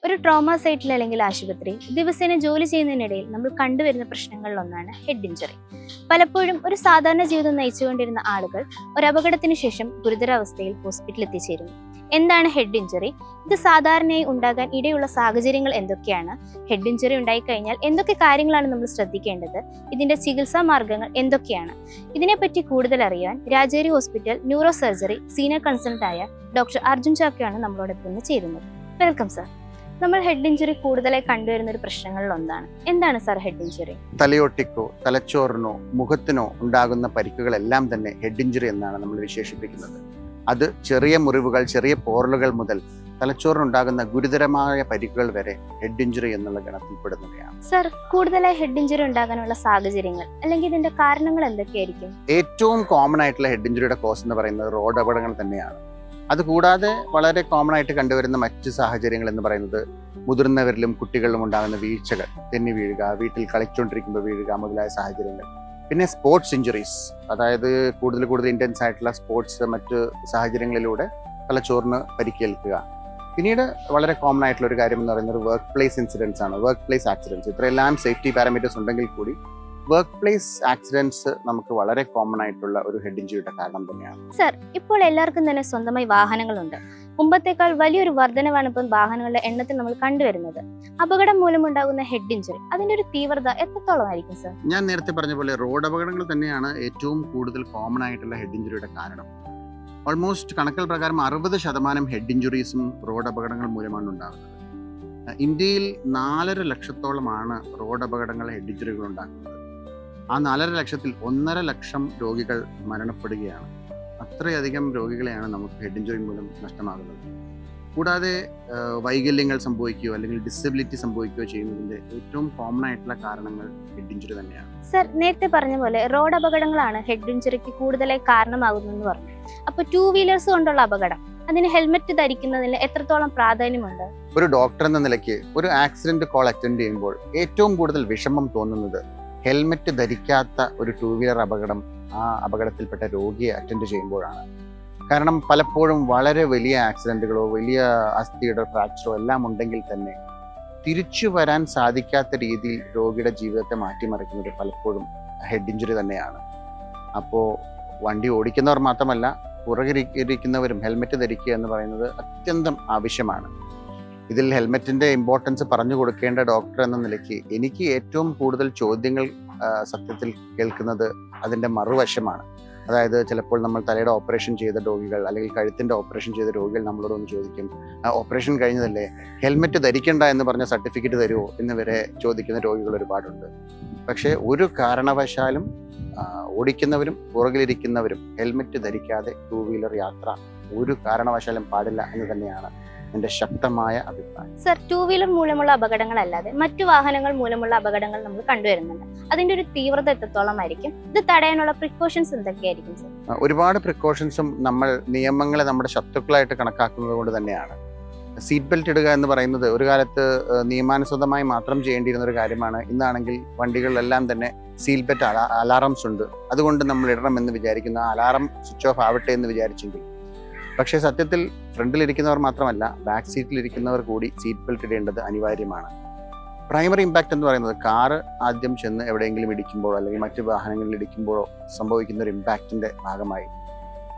ഒരു ട്രോമ സൈറ്റിൽ അല്ലെങ്കിൽ ആശുപത്രി ദിവസേന ജോലി ചെയ്യുന്നതിനിടയിൽ നമ്മൾ കണ്ടുവരുന്ന പ്രശ്നങ്ങളിലൊന്നാണ് ഹെഡ് ഇഞ്ചറി. പലപ്പോഴും ഒരു സാധാരണ ജീവിതം നയിച്ചുകൊണ്ടിരുന്ന ആളുകൾ ഒരു അപകടത്തിന് ശേഷം ഗുരുതരാവസ്ഥയിൽ ഹോസ്പിറ്റലിൽ എത്തിച്ചേരുന്നു. എന്താണ് ഹെഡ് ഇഞ്ചറി? ഇത് സാധാരണയായി ഉണ്ടാകാൻ ഇടയുള്ള സാഹചര്യങ്ങൾ എന്തൊക്കെയാണ്? ഹെഡ് ഇഞ്ചറി ഉണ്ടായിക്കഴിഞ്ഞാൽ എന്തൊക്കെ കാര്യങ്ങളാണ് നമ്മൾ ശ്രദ്ധിക്കേണ്ടത്? ഇതിന്റെ ചികിത്സാ മാർഗങ്ങൾ എന്തൊക്കെയാണ്? ഇതിനെപ്പറ്റി കൂടുതൽ അറിയാൻ Rajagiri hospital neuro surgery senior കൺസൾട്ടന്റായ ഡോക്ടർ അർജുൻ ചാക്കയാണ് നമ്മളോടൊപ്പം ഇന്ന് ചേരുന്നത്. Welcome sir. നമ്മൾ ഹെഡ് ഇഞ്ചറി കൂടുതലായി കണ്ടുവരുന്ന ഒരു പ്രശ്നങ്ങളിൽ ഒന്നാണ്. എന്താണ് സാർ ഹെഡ് ഇഞ്ചറി? തലയോട്ടിക്കോ തലച്ചോറിനോ മുഖത്തിനോ ഉണ്ടാകുന്ന പരിക്കുകളെല്ലാം തന്നെ ഹെഡ് ഇഞ്ചറി എന്നാണ് നമ്മൾ വിശേഷിപ്പിക്കുന്നത്. അത് ചെറിയ മുറിവുകൾ, ചെറിയ പോറലുകൾ മുതൽ തലച്ചോറിനുണ്ടാകുന്ന ഗുരുതരമായ പരിക്കുകൾ വരെ ഹെഡ് ഇഞ്ചറി എന്നുള്ള ഗണത്തിൽപ്പെടുന്നവയാണ്. സർ, കൂടുതലായി ഹെഡ് ഇഞ്ചറി ഉണ്ടാകാനുള്ള സാഹചര്യങ്ങൾ അല്ലെങ്കിൽ ഇതിന്റെ കാരണങ്ങൾ എന്തൊക്കെയായിരിക്കും? ഏറ്റവും കോമൺ ആയിട്ടുള്ള ഹെഡ് ഇഞ്ചറിയുടെ കോസ് എന്ന് പറയുന്നത് റോഡ് അപകടങ്ങൾ തന്നെയാണ്. അതുകൂടാതെ വളരെ കോമൺ ആയിട്ട് കണ്ടുവരുന്ന മറ്റ് സാഹചര്യങ്ങൾ എന്ന് പറയുന്നത് മുതിർന്നവരിലും കുട്ടികളിലും ഉണ്ടാകുന്ന വീഴ്ചകൾ, തെന്നി വീഴുക, വീട്ടിൽ കളിച്ചുകൊണ്ടിരിക്കുമ്പോൾ വീഴുക മുതലായ സാഹചര്യങ്ങൾ. പിന്നെ സ്പോർട്സ് ഇഞ്ചുറീസ്, അതായത് കൂടുതൽ ഇന്റൻസ് ആയിട്ടുള്ള സ്പോർട്സ് മറ്റ് സാഹചര്യങ്ങളിലൂടെ തലച്ചോറിന് പരിക്കേൽക്കുക. പിന്നീട് വളരെ കോമൺ ആയിട്ടുള്ള ഒരു കാര്യം എന്ന് പറയുന്നത് വർക്ക് പ്ലേസ് ഇൻസിഡൻസ് ആണ്, വർക്ക് പ്ലേസ് ആക്സിഡൻസ്. ഇത്രയെല്ലാം സേഫ്റ്റി പാരാമീറ്റേഴ്സ് ഉണ്ടെങ്കിൽ കൂടി വർക്ക് പ്ലേസ് ആക്സിഡൻസ് നമുക്ക് വളരെ കോമൺ ആയിട്ടുള്ള ഒരു ഹെഡ് ഇഞ്ചറിയുടെ കാരണം തന്നെയാണ്. സർ, ഇപ്പോൾ എല്ലാവർക്കും തന്നെ സ്വന്തമായി വാഹനങ്ങളുണ്ട്. മുമ്പത്തേക്കാൾ വലിയൊരു വർധനവാണ് ഇപ്പോൾ വാഹനങ്ങളുടെ എണ്ണത്തിൽ നമ്മൾ കണ്ടുവരുന്നത്. അപകടം മൂലമുണ്ടാകുന്ന ഹെഡ് ഇഞ്ചറി അതിന്റെ ഒരു തീവ്രത എത്രത്തോളം ആയിരിക്കും സർ? ഞാൻ നേരത്തെ പറഞ്ഞ പോലെ റോഡ് അപകടങ്ങൾ തന്നെയാണ് ഏറ്റവും കൂടുതൽ കോമൺ ആയിട്ടുള്ള ഹെഡ് ഇഞ്ചറിയുടെ കാരണം. ഓൾമോസ്റ്റ് കണക്കുകൾ പ്രകാരം 60% ഹെഡ് ഇഞ്ചുറീസും റോഡ് അപകടങ്ങൾ മൂലമാണ് ഉണ്ടാകുന്നത്. ഇന്ത്യയിൽ 4.5 ലക്ഷത്തോളമാണ് റോഡ് അപകടങ്ങൾ ഹെഡ് ഇഞ്ചുറികൾ ഉണ്ടാക്കുന്നത്. ആ 4.5 ലക്ഷത്തിൽ 1.5 ലക്ഷം രോഗികൾ മരണപ്പെടുകയാണ്. അത്രയധികം രോഗികളെയാണ് നമുക്ക് ഹെഡ് ഇഞ്ചുറി മൂലം നഷ്ടമാകുന്നത്. കൂടാതെ വൈകല്യങ്ങൾ സംഭവിക്കുകയോ അല്ലെങ്കിൽ ഡിസബിലിറ്റി സംഭവിക്കുകയോ ചെയ്യുന്നതിന്റെ ഏറ്റവും കോമൺ ആയിട്ടുള്ള കാരണങ്ങൾ ഹെഡ് ഇഞ്ചുറി തന്നെയാണ്. സർ, നേരത്തെ പറഞ്ഞ പോലെ റോഡ് അപകടങ്ങളാണ് ഹെഡ് ഇഞ്ചുറിക്ക് കൂടുതലായി കാരണമാകുന്നതെന്ന് പറഞ്ഞു. അപ്പൊ 2 വീലേഴ്സ് കൊണ്ടുള്ള അപകടം, അതിന് ഹെൽമെറ്റ് ധരിക്കുന്നതിന് എത്രത്തോളം പ്രാധാന്യമുണ്ട്? ഒരു ഡോക്ടർ എന്ന നിലയ്ക്ക് ഒരു ആക്സിഡന്റ് കോൾ അറ്റൻഡ് ചെയ്യുമ്പോൾ ഏറ്റവും കൂടുതൽ വിഷമം തോന്നുന്നത് ഹെൽമെറ്റ് ധരിക്കാത്ത ഒരു 2 വീലർ അപകടം, ആ അപകടത്തിൽപ്പെട്ട രോഗിയെ അറ്റൻഡ് ചെയ്യുമ്പോഴാണ്. കാരണം പലപ്പോഴും വളരെ വലിയ ആക്സിഡന്റുകളോ വലിയ അസ്ഥിയുടെ ഫ്രാക്ചറോ എല്ലാം ഉണ്ടെങ്കിൽ തന്നെ തിരിച്ചു വരാൻ സാധിക്കാത്ത രീതിയിൽ രോഗിയുടെ ജീവിതത്തെ മാറ്റിമറിക്കുന്നത് പലപ്പോഴും ഹെഡ് ഇഞ്ചുറി തന്നെയാണ്. അപ്പോൾ വണ്ടി ഓടിക്കുന്നവർ മാത്രമല്ല, പുറകിരിക്കുന്നവരും ഹെൽമെറ്റ് ധരിക്കുക എന്ന് പറയുന്നത് അത്യന്തം ആവശ്യമാണ്. ഇതിൽ ഹെൽമെറ്റിന്റെ ഇമ്പോർട്ടൻസ് പറഞ്ഞു കൊടുക്കേണ്ട ഡോക്ടർ എന്ന നിലയ്ക്ക് എനിക്ക് ഏറ്റവും കൂടുതൽ ചോദ്യങ്ങൾ സത്യത്തിൽ കേൾക്കുന്നത് അതിന്റെ മറുവശമാണ്. അതായത് ചിലപ്പോൾ നമ്മൾ തലയുടെ ഓപ്പറേഷൻ ചെയ്ത രോഗികൾ അല്ലെങ്കിൽ കഴുത്തിന്റെ ഓപ്പറേഷൻ ചെയ്ത രോഗികൾ നമ്മളോടൊന്ന് ചോദിക്കും, ഓപ്പറേഷൻ കഴിഞ്ഞതല്ലേ, ഹെൽമെറ്റ് ധരിക്കണ്ട എന്ന് പറഞ്ഞ സർട്ടിഫിക്കറ്റ് തരുമോ എന്ന് വരെ ചോദിക്കുന്ന രോഗികൾ ഒരുപാടുണ്ട്. പക്ഷേ ഒരു കാരണവശാലും ഓടിക്കുന്നവരും പുറകിലിരിക്കുന്നവരും ഹെൽമെറ്റ് ധരിക്കാതെ 2 വീലർ യാത്ര ഒരു കാരണവശാലും പാടില്ല എന്ന് തന്നെയാണ് എന്റെ ശക്തമായ അഭിപ്രായം. സർ, 2 വീലർ മൂലമുള്ള അപകടങ്ങളല്ലാതെ മറ്റു വാഹനങ്ങൾ മൂലമുള്ള അപകടങ്ങൾ നമ്മൾ കണ്ടുവരുന്നുണ്ട്. അതിന്റെ ഒരു തീവ്രത എത്രത്തോളം ആയിരിക്കും? ഇത് തടയാനുള്ള പ്രിക്കോഷൻസ് എന്തൊക്കെയായിരിക്കും സർ? ഒരുപാട് പ്രിക്കോഷൻസും നമ്മൾ നിയമങ്ങളെ നമ്മുടെ ശത്രുക്കളായിട്ട് കണക്കാക്കുന്നത് കൊണ്ട് തന്നെയാണ്. സീറ്റ് ബെൽറ്റ് ഇടുക എന്ന് പറയുന്നത് ഒരു കാലത്ത് നിയമാനുസൃതമായി മാത്രം ചെയ്യേണ്ടിയിരുന്ന ഒരു കാര്യമാണ്. ഇന്നാണെങ്കിൽ വണ്ടികളിലെല്ലാം തന്നെ സീറ്റ് ബെൽറ്റ് അലാറംസ് ഉണ്ട്. അതുകൊണ്ട് നമ്മൾ ഇടണം എന്ന് വിചാരിക്കുന്ന അലാറം സ്വിച്ച് ഓഫ് ആവട്ടെ എന്ന് വിചാരിച്ചെങ്കിൽ, പക്ഷേ സത്യത്തിൽ ഫ്രണ്ടിലിരിക്കുന്നവർ മാത്രമല്ല ബാക്ക് സീറ്റിലിരിക്കുന്നവർ കൂടി സീറ്റ് ബെൽറ്റ് ഇടേണ്ടത് അനിവാര്യമാണ്. പ്രൈമറി ഇമ്പാക്റ്റ് എന്ന് പറയുന്നത് കാറ് ആദ്യം ചെന്ന് എവിടെയെങ്കിലും ഇടിക്കുമ്പോഴോ അല്ലെങ്കിൽ മറ്റ് വാഹനങ്ങളിൽ ഇടിക്കുമ്പോഴോ സംഭവിക്കുന്ന ഒരു ഇമ്പാക്റ്റിന്റെ ഭാഗമായി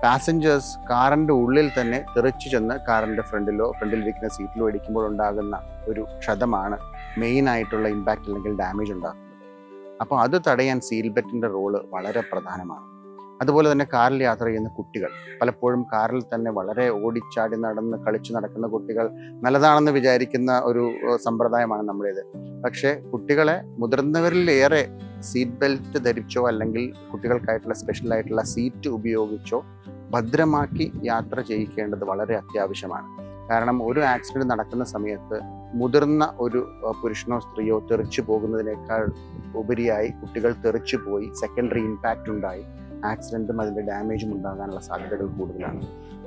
പാസഞ്ചേഴ്സ് കാറിന്റെ ഉള്ളിൽ തന്നെ തെറിച്ചു ചെന്ന് കാറിന്റെ ഫ്രണ്ടിലിരിക്കുന്ന സീറ്റിലോ ഇടിക്കുമ്പോഴുണ്ടാകുന്ന ഒരു ക്ഷതമാണ് മെയിൻ ആയിട്ടുള്ള ഇമ്പാക്റ്റ് അല്ലെങ്കിൽ ഡാമേജ് ഉണ്ടാക്കുന്നത്. അപ്പോൾ അത് തടയാൻ സീറ്റ് ബെൽറ്റിന്റെ റോള് വളരെ പ്രധാനമാണ്. അതുപോലെ തന്നെ കാറിൽ യാത്ര ചെയ്യുന്ന കുട്ടികൾ, പലപ്പോഴും കാറിൽ തന്നെ വളരെ ഓടിച്ചാടി നടന്ന് കളിച്ചു നടക്കുന്ന കുട്ടികൾ നല്ലതാണെന്ന് വിചാരിക്കുന്ന ഒരു സമ്പ്രദായമാണ് നമ്മുടേത്. പക്ഷേ കുട്ടികളെ മുതിർന്നവരിലേറെ സീറ്റ് ബെൽറ്റ് ധരിച്ചോ അല്ലെങ്കിൽ കുട്ടികൾക്കായിട്ടുള്ള സ്പെഷ്യൽ ആയിട്ടുള്ള സീറ്റ് ഉപയോഗിച്ചോ ഭദ്രമാക്കി യാത്ര ചെയ്യിക്കേണ്ടത് വളരെ അത്യാവശ്യമാണ്. കാരണം ഒരു ആക്സിഡന്റ് നടക്കുന്ന സമയത്ത് മുതിർന്ന ഒരു പുരുഷനോ സ്ത്രീയോ തെറിച്ചു പോകുന്നതിനേക്കാൾ ഉപരിയായി കുട്ടികൾ തെറിച്ചു പോയി സെക്കൻഡറി ഇമ്പാക്റ്റ് ഉണ്ടായി ആക്സിഡന്റും അതിൻ്റെ ഡാമേജും ഉണ്ടാകാനുള്ള സാധ്യതകൾ കൂടുതലാണ്.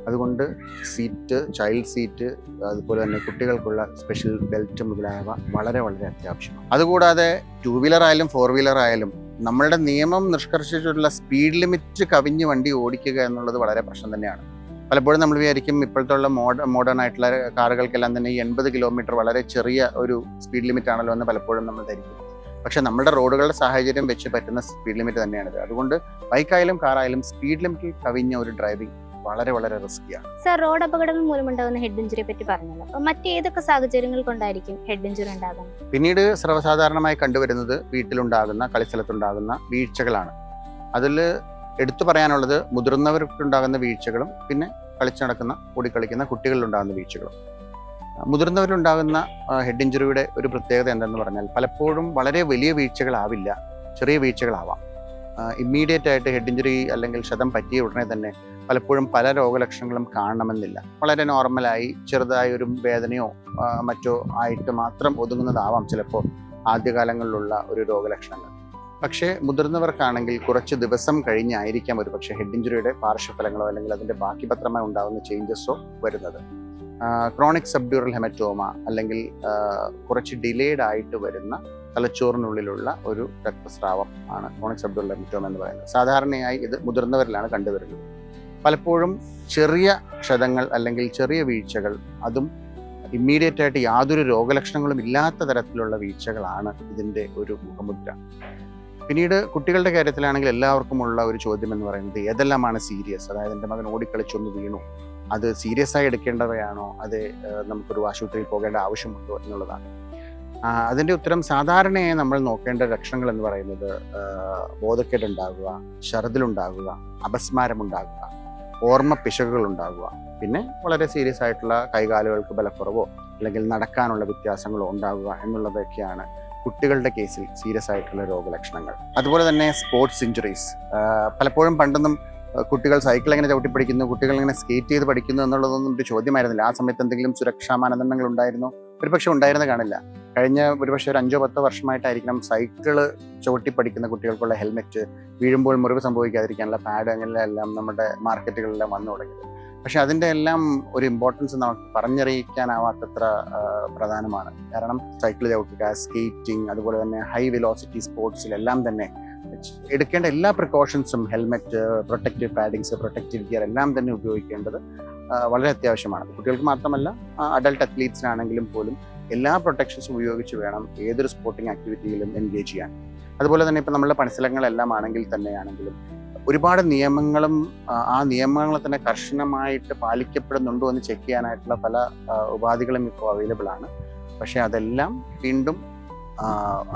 അതുകൊണ്ട് സീറ്റ്, ചൈൽഡ് സീറ്റ്, അതുപോലെ തന്നെ കുട്ടികൾക്കുള്ള സ്പെഷ്യൽ ബെൽറ്റ് മുതലായവ വളരെ വളരെ അത്യാവശ്യമാണ്. അതുകൂടാതെ 2 വീലർ ആയാലും 4 വീലർ ആയാലും നമ്മളുടെ നിയമം നിഷ്കർഷിച്ചിട്ടുള്ള സ്പീഡ് ലിമിറ്റ് കവിഞ്ഞ് വണ്ടി ഓടിക്കുക എന്നുള്ളത് വളരെ പ്രശ്നം തന്നെയാണ്. പലപ്പോഴും നമ്മൾ വിചാരിക്കും ഇപ്പോഴത്തുള്ള മോഡേൺ ആയിട്ടുള്ള കാറുകൾക്കെല്ലാം തന്നെ ഈ 80 കിലോമീറ്റർ വളരെ ചെറിയ ഒരു സ്പീഡ് ലിമിറ്റ് ആണല്ലോ എന്ന് പലപ്പോഴും നമ്മൾ ധരിക്കും. പക്ഷെ നമ്മുടെ റോഡുകളുടെ സാഹചര്യം വെച്ച് പറ്റുന്ന സ്പീഡ് ലിമിറ്റ് തന്നെയാണിത്. അതുകൊണ്ട് ബൈക്കായാലും കാറായാലും സ്പീഡ് ലിമിറ്റിൽ കവിഞ്ഞ ഒരു ഡ്രൈവിംഗ് വളരെ വളരെ റിസ്കിയാണ്. സർ, റോഡ് അപകടങ്ങൾ മൂലമുണ്ടാകുന്ന ഹെഡ് ഇഞ്ചുറിയെ പറ്റി പറഞ്ഞല്ലോ. അപ്പോൾ മറ്റേതൊക്കെ സാഹചര്യങ്ങൾ കൊണ്ടായിരിക്കും ഹെഡ് ഇഞ്ചുറി ഉണ്ടാകുന്നത്? പിന്നീട് സർവ്വസാധാരണമായി കണ്ടുവരുന്നത് വീട്ടിലുണ്ടാകുന്ന, കളിസ്ഥലത്തുണ്ടാകുന്ന വീഴ്ചകളാണ്. അതിൽ എടുത്തു പറയാനുള്ളത് മുതിർന്നവർക്കുണ്ടാകുന്ന വീഴ്ചകളും പിന്നെ കളിച്ചു നടക്കുന്ന ഓടിക്കളിക്കുന്ന കുട്ടികളിലുണ്ടാകുന്ന വീഴ്ചകളും. മുതിർന്നവരിലുണ്ടാകുന്ന ഹെഡ് ഇഞ്ചുറിയുടെ ഒരു പ്രത്യേകത എന്തെന്ന് പറഞ്ഞാൽ പലപ്പോഴും വളരെ വലിയ വീഴ്ചകളാവില്ല, ചെറിയ വീഴ്ചകളാവാം. ഇമ്മീഡിയറ്റ് ആയിട്ട് ഹെഡ് ഇഞ്ചുറി അല്ലെങ്കിൽ ക്ഷതം പറ്റിയ ഉടനെ തന്നെ പലപ്പോഴും പല രോഗലക്ഷണങ്ങളും കാണണമെന്നില്ല. വളരെ നോർമലായി ചെറുതായ ഒരു വേദനയോ മറ്റോ ആയിട്ട് മാത്രം ഒതുങ്ങുന്നതാവാം ചിലപ്പോൾ ആദ്യകാലങ്ങളിലുള്ള ഒരു രോഗലക്ഷണങ്ങൾ. പക്ഷേ മുതിർന്നവർക്കാണെങ്കിൽ കുറച്ച് ദിവസം കഴിഞ്ഞായിരിക്കാം ഒരു പക്ഷേ ഹെഡ് ഇഞ്ചുറിയുടെ പാർശ്വഫലങ്ങളോ അല്ലെങ്കിൽ അതിൻ്റെ ബാക്കി പത്രമായി ഉണ്ടാകുന്ന ചേഞ്ചസോ വരുന്നത്. ക്രോണിക് സബ്ഡ്യൂറൽ ഹെമറ്റോമ അല്ലെങ്കിൽ കുറച്ച് ഡിലേഡ് ആയിട്ട് വരുന്ന തലച്ചോറിനുള്ളിലുള്ള ഒരു രക്തസ്രാവം ആണ് ക്രോണിക് സബ്ഡ്യൂറൽ ഹെമറ്റോമ എന്ന് പറയുന്നത്. സാധാരണയായി ഇത് മുതിർന്നവരിലാണ് കണ്ടുവരുന്നത്. പലപ്പോഴും ചെറിയ ക്ഷതങ്ങൾ അല്ലെങ്കിൽ ചെറിയ വീഴ്ചകൾ, അതും ഇമ്മീഡിയറ്റ് ആയിട്ട് യാതൊരു രോഗലക്ഷണങ്ങളും ഇല്ലാത്ത തരത്തിലുള്ള വീഴ്ചകളാണ് ഇതിൻ്റെ ഒരു മുഖമുദ്ര. പിന്നീട് കുട്ടികളുടെ കാര്യത്തിലാണെങ്കിൽ എല്ലാവർക്കും ഉള്ള ഒരു ചോദ്യം എന്ന് പറയുന്നത് ഏതെല്ലാമാണ് സീരിയസ്. അതായത് എൻ്റെ മകൻ ഓടിക്കളിച്ചൊന്ന് വീണു, അത് സീരിയസ് ആയി എടുക്കേണ്ടവയാണോ, അത് നമുക്കൊരു ആശുപത്രിയിൽ പോകേണ്ട ആവശ്യമുണ്ടോ എന്നുള്ളതാണ്. അതിൻ്റെ ഉത്തരം സാധാരണയായി നമ്മൾ നോക്കേണ്ട ലക്ഷണങ്ങൾ എന്ന് പറയുന്നത് ബോധക്കേടുണ്ടാകുക, ഛർദിലുണ്ടാകുക, അപസ്മാരമുണ്ടാകുക, ഓർമ്മ പിശകുകൾ ഉണ്ടാകുക, പിന്നെ വളരെ സീരിയസ് ആയിട്ടുള്ള കൈകാലുകൾക്ക് ബലക്കുറവോ അല്ലെങ്കിൽ നടക്കാനുള്ള വ്യത്യാസങ്ങളോ ഉണ്ടാകുക എന്നുള്ളതൊക്കെയാണ് കുട്ടികളുടെ കേസിൽ സീരിയസ് ആയിട്ടുള്ള രോഗലക്ഷണങ്ങൾ. അതുപോലെ തന്നെ സ്പോർട്സ് ഇഞ്ചുറീസ്. പലപ്പോഴും പണ്ടൊന്നും കുട്ടികൾ സൈക്കിൾ എങ്ങനെ ചവിട്ടിപ്പടിക്കുന്നു, കുട്ടികൾ എങ്ങനെ സ്കേറ്റ് ചെയ്ത് പഠിക്കുന്നു എന്നുള്ളതൊന്നും ഒരു ചോദ്യമായിരുന്നില്ല. ആ സമയത്ത് എന്തെങ്കിലും സുരക്ഷാ മാനദണ്ഡങ്ങൾ ഉണ്ടായിരുന്നോ? ഒരുപക്ഷെ ഉണ്ടായിരുന്ന കാണില്ല. കഴിഞ്ഞ ഒരുപക്ഷെ ഒരു 5-10 വർഷമായിട്ടായിരിക്കണം സൈക്കിള് ചവിട്ടി പഠിക്കുന്ന കുട്ടികൾക്കുള്ള ഹെൽമെറ്റ്, വീഴുമ്പോൾ മുറിവ് സംഭവിക്കാതിരിക്കാനുള്ള പാഡ്, അങ്ങനെയെല്ലാം നമ്മുടെ മാർക്കറ്റുകളിലെല്ലാം വന്നു തുടങ്ങിയത്. പക്ഷെ അതിൻ്റെ എല്ലാം ഒരു ഇമ്പോർട്ടൻസ് നമുക്ക് പറഞ്ഞറിയിക്കാനാവാത്തത്ര പ്രധാനമാണ്. കാരണം സൈക്കിൾ ചവിട്ടുക, സ്കേറ്റിംഗ്, അതുപോലെ തന്നെ ഹൈ വെലോസിറ്റി സ്പോർട്സിലെല്ലാം തന്നെ എടുക്കേണ്ട എല്ലാ പ്രിക്കോഷൻസും, helmet, protective paddings, protective gear എല്ലാം തന്നെ ഉപയോഗിക്കേണ്ടത് വളരെ അത്യാവശ്യമാണ്. കുട്ടികൾക്ക് മാത്രമല്ല, അഡൾട്ട് അത്ലീറ്റ്സിനാണെങ്കിലും പോലും എല്ലാ പ്രൊട്ടക്ഷൻസും ഉപയോഗിച്ച് വേണം ഏതൊരു സ്പോർട്ടിംഗ് ആക്ടിവിറ്റിയിലും എൻഗേജ് ചെയ്യാൻ. അതുപോലെ തന്നെ ഇപ്പം നമ്മളുടെ പണിസ്ഥലങ്ങളെല്ലാം ആണെങ്കിൽ തന്നെയാണെങ്കിലും ഒരുപാട് നിയമങ്ങളും ആ നിയമങ്ങൾ തന്നെ കർശനമായിട്ട് പാലിക്കപ്പെടുന്നുണ്ടോ എന്ന് ചെക്ക് ചെയ്യാനായിട്ടുള്ള പല ഉപാധികളും ഇപ്പോൾ അവൈലബിൾ ആണ്. പക്ഷേ അതെല്ലാം വീണ്ടും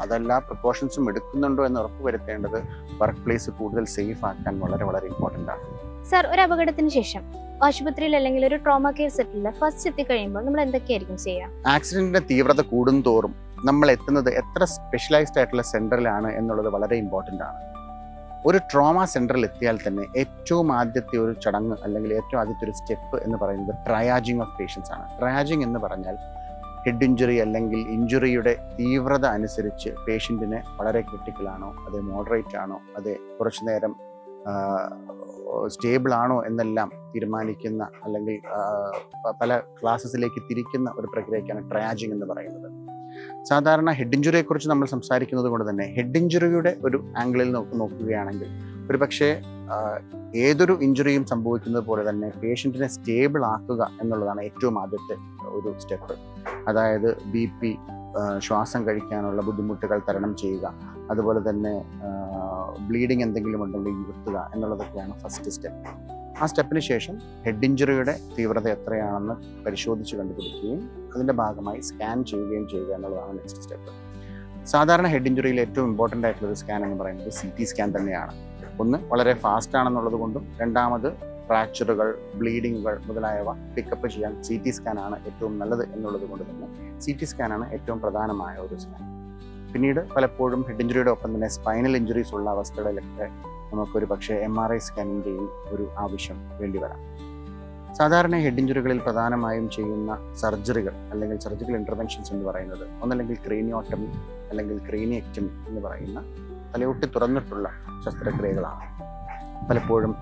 അതെല്ലാ പ്രിക്കോഷൻസും എടുക്കുന്നുണ്ടോ എന്ന് ഉറപ്പുവരുത്തേണ്ടത് വർക്ക് പ്ലേസ് കൂടുതൽ സേഫ് ആക്കാൻ വളരെ വളരെ ഇമ്പോർട്ടൻ്റ് ആണ്. സർ, ഒരു അപകടത്തിന് ശേഷം ആശുപത്രിയിൽ അല്ലെങ്കിൽ ഒരു ട്രോമ കെയർ സെറ്റിൽ ഫസ്റ്റ് എത്തിക്കഴിയുമ്പോൾ നമ്മൾ എന്തൊക്കെയായിരിക്കും ചെയ്യുക? ആക്സിഡന്റിന്റെ തീവ്രത കൂടുന്തോറും നമ്മൾ എത്തുന്നത് എത്ര സ്പെഷ്യലൈസ്ഡ് ആയിട്ടുള്ള സെന്ററിലാണ് എന്നുള്ളത് വളരെ ഇമ്പോർട്ടൻ്റ് ആണ്. ഒരു ട്രോമ സെന്ററിൽ എത്തിയാൽ തന്നെ ഏറ്റവും ആദ്യത്തെ ഒരു ചടങ്ങ് അല്ലെങ്കിൽ ഏറ്റവും ആദ്യത്തെ ഒരു സ്റ്റെപ്പ് എന്ന് പറയുന്നത് ട്രയാജിങ് ഓഫ് പേഷ്യൻസ് ആണ്. ട്രയാജിങ് എന്ന് പറഞ്ഞാൽ ഹെഡ് ഇഞ്ചുറി അല്ലെങ്കിൽ ഇഞ്ചുറിയുടെ തീവ്രത അനുസരിച്ച് പേഷ്യൻറ്റിന് വളരെ ക്രിട്ടിക്കലാണോ, അത് മോഡറേറ്റ് ആണോ, അത് കുറച്ചു നേരം സ്റ്റേബിൾ ആണോ എന്നെല്ലാം തീരുമാനിക്കുന്ന അല്ലെങ്കിൽ പല ക്ലാസ്സസിലേക്ക് തിരിക്കുന്ന ഒരു പ്രക്രിയക്കാണ് ട്രയാജിങ് എന്ന് പറയുന്നത്. സാധാരണ ഹെഡ് ഇഞ്ചുറിയെക്കുറിച്ച് നമ്മൾ സംസാരിക്കുന്നത് കൊണ്ട് തന്നെ ഹെഡ് ഇഞ്ചുറിയുടെ ഒരു ആംഗിളിൽ നോക്കുകയാണെങ്കിൽ ഒരു പക്ഷേ ഏതൊരു ഇഞ്ചുറിയും സംഭവിക്കുന്നത് പോലെ തന്നെ പേഷ്യൻറ്റിനെ സ്റ്റേബിൾ ആക്കുക എന്നുള്ളതാണ് ഏറ്റവും ആദ്യത്തെ ഒരു സ്റ്റെപ്പ്. അതായത് BP, ശ്വാസം കഴിക്കാനുള്ള ബുദ്ധിമുട്ടുകൾ തരണം ചെയ്യുക, അതുപോലെ തന്നെ ബ്ലീഡിങ് എന്തെങ്കിലും ഉണ്ടെങ്കിൽ നിർത്തുക എന്നുള്ളതൊക്കെയാണ് ഫസ്റ്റ് സ്റ്റെപ്പ്. ആ സ്റ്റെപ്പിന് ശേഷം ഹെഡ് ഇഞ്ചുറിയുടെ തീവ്രത എത്രയാണെന്ന് പരിശോധിച്ച് കണ്ടുപിടിക്കുകയും അതിൻ്റെ ഭാഗമായി സ്കാൻ ചെയ്യുകയും ചെയ്യുക എന്നുള്ളതാണ് നെക്സ്റ്റ് സ്റ്റെപ്പ്. സാധാരണ ഹെഡ് ഇഞ്ചുറിയിൽ ഏറ്റവും ഇമ്പോർട്ടൻ്റ് ആയിട്ടുള്ളൊരു സ്കാൻ എന്ന് പറയുന്നത് CT സ്കാൻ തന്നെയാണ്. ഒന്ന്, വളരെ ഫാസ്റ്റ് ആണെന്നുള്ളത് കൊണ്ടും, രണ്ടാമത് ഫ്രാക്ചറുകൾ, ബ്ലീഡിങ്ങുകൾ മുതലായവ പിക്കപ്പ് ചെയ്യാൻ CT സ്കാനാണ് ഏറ്റവും നല്ലത് എന്നുള്ളത് കൊണ്ട് തന്നെ CT സ്കാനാണ് ഏറ്റവും പ്രധാനമായ ഒരു സ്കാൻ. പിന്നീട് പലപ്പോഴും ഹെഡ് ഇഞ്ചുറിയുടെ ഒപ്പം തന്നെ സ്പൈനൽ ഇഞ്ചുറീസ് ഉള്ള അവസ്ഥകളിലൊക്കെ നമുക്കൊരു പക്ഷേ MRI സ്കാനിൻ്റെയും ഒരു ആവശ്യം വേണ്ടി വരാം. സാധാരണ ഹെഡ് ഇഞ്ചുറികളിൽ പ്രധാനമായും ചെയ്യുന്ന സർജറികൾ അല്ലെങ്കിൽ സർജിക്കൽ ഇൻ്റർവെൻഷൻസ് എന്ന് പറയുന്നത് ഒന്നല്ലെങ്കിൽ ക്രീനിയോട്ടമി അല്ലെങ്കിൽ ക്രീനിയക്ടമി എന്ന് പറയുന്ന തലയൊട്ടി തുറന്നിട്ടുള്ള ശസ്ത്രക്രിയകളാണ്. പലപ്പോഴും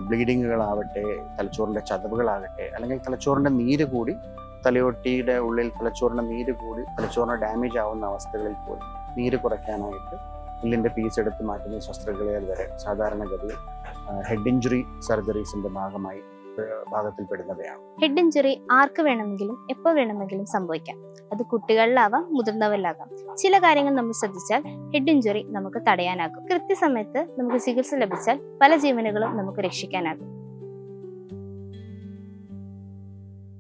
ബ്ലീഡിങ്ങുകളാവട്ടെ, തലച്ചോറിൻ്റെ ചതവുകളാകട്ടെ, അല്ലെങ്കിൽ തലച്ചോറിൻ്റെ നീര് കൂടി തലയോട്ടിയുടെ ഉള്ളിൽ തലച്ചോറിൻ്റെ നീര് കൂടി തലച്ചോറിന് ഡാമേജ് ആവുന്ന അവസ്ഥകളിൽ പോലും നീര് കുറയ്ക്കാനായിട്ട് എല്ലിൻ്റെ പീസ് എടുത്ത് മാറ്റുന്ന ശസ്ത്രക്രിയകൾ വരെ സാധാരണഗതിയിൽ ഹെഡ് ഇഞ്ചുറി സർജറീസിൻ്റെ ഭാഗമായി ഭാഗത്തിൽ പെടുന്നവയാണ്. ഹെഡ് ഇഞ്ചുറി ആർക്ക് വേണമെങ്കിലും എപ്പോൾ വേണമെങ്കിലും സംഭവിക്കാം. അത് കുട്ടികളിലാവാം, മുതിർന്നവരിലാകാം. ചില കാര്യങ്ങൾ നമ്മൾ ശ്രദ്ധിച്ചാൽ ഹെഡ് ഇഞ്ചുറി നമുക്ക് തടയാനാകും. കൃത്യസമയത്ത് നമുക്ക് ചികിത്സ ലഭിച്ചാൽ പല ജീവനുകളും നമുക്ക് രക്ഷിക്കാനാകും.